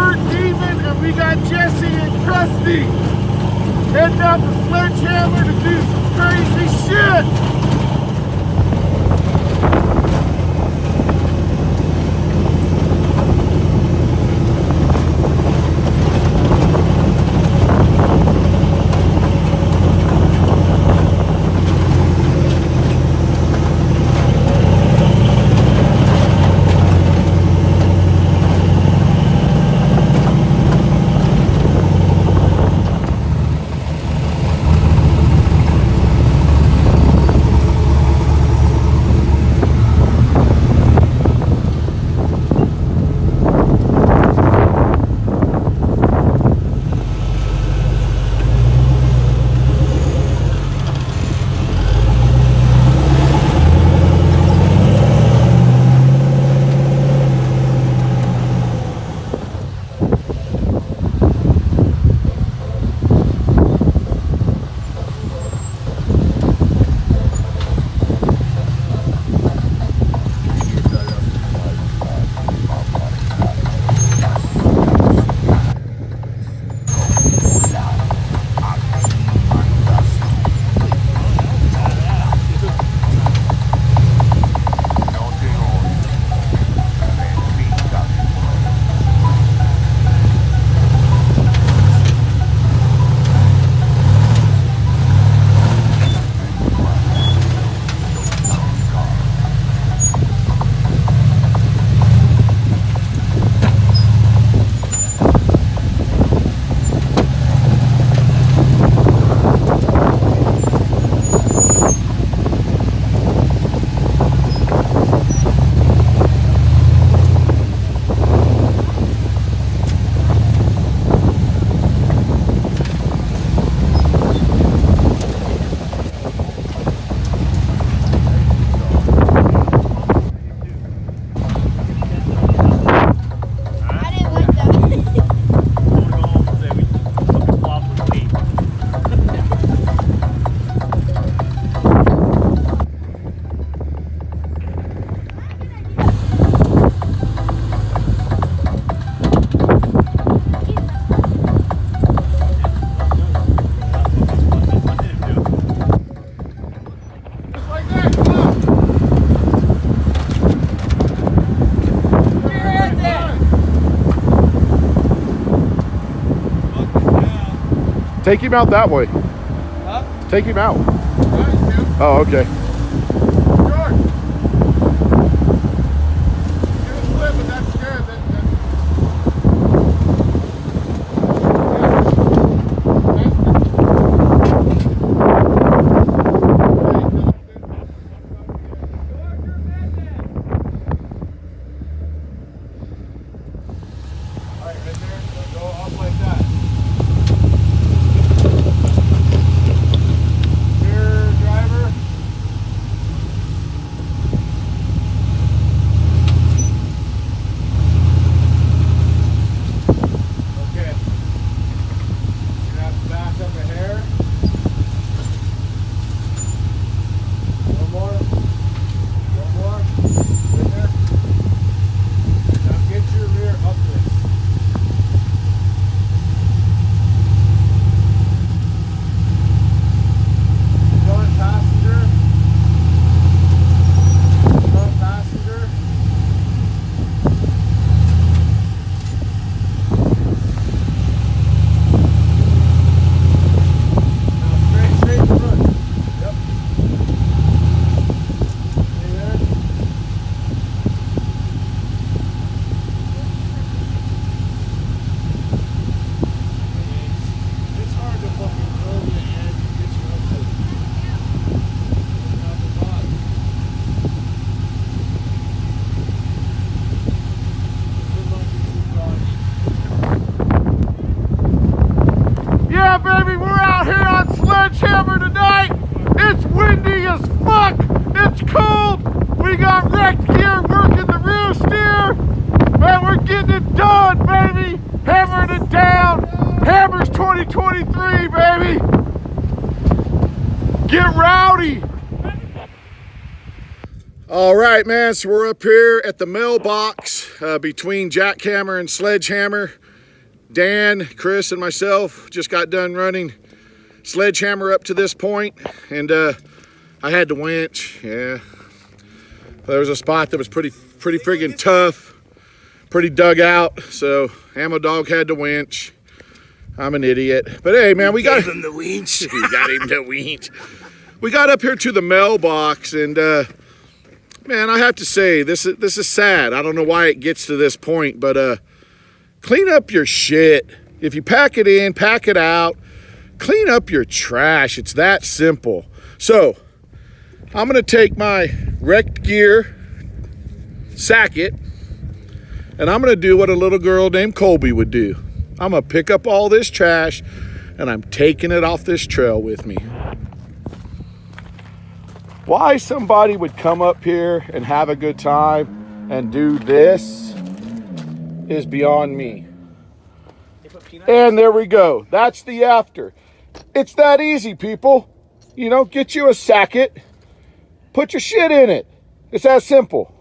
Dirt Demon, and we got Jesse and Krusty heading out to Sledgehammer to do some crazy shit. Take him out that way. Huh? Take him out. Right, oh, okay. George. Give a flip, but that's good. Alright, right there. Go off like that. Sledgehammer tonight. It's windy as fuck. It's cold. We got wrecked gear working the rear steer. Man, we're getting it done, baby. Hammering it down. Hammers 2023, baby. Get rowdy. All right, man, so we're up here at the mailbox between Jackhammer and Sledgehammer. Dan, Chris, and myself just got done running Sledgehammer up to this point, and I had to winch. Yeah, there was a spot that was pretty friggin' tough, pretty dug out, so Ammo Dog had to winch. I'm an idiot, but hey, man, we got him the winch. We got him the winch. We got up here to the mailbox, and man, I have to say, this is sad. I don't know why it gets to this point, but clean up your shit. If you pack it in, pack it out. Clean up your trash. It's that simple. So, I'm gonna take my wrecked gear, sack it, and I'm gonna do what a little girl named Colby would do. I'm gonna pick up all this trash, and I'm taking it off this trail with me. Why somebody would come up here and have a good time and do this is beyond me. And there we go. That's the after. It's that easy, people. You know, get you a sacket, put your shit in it. It's that simple.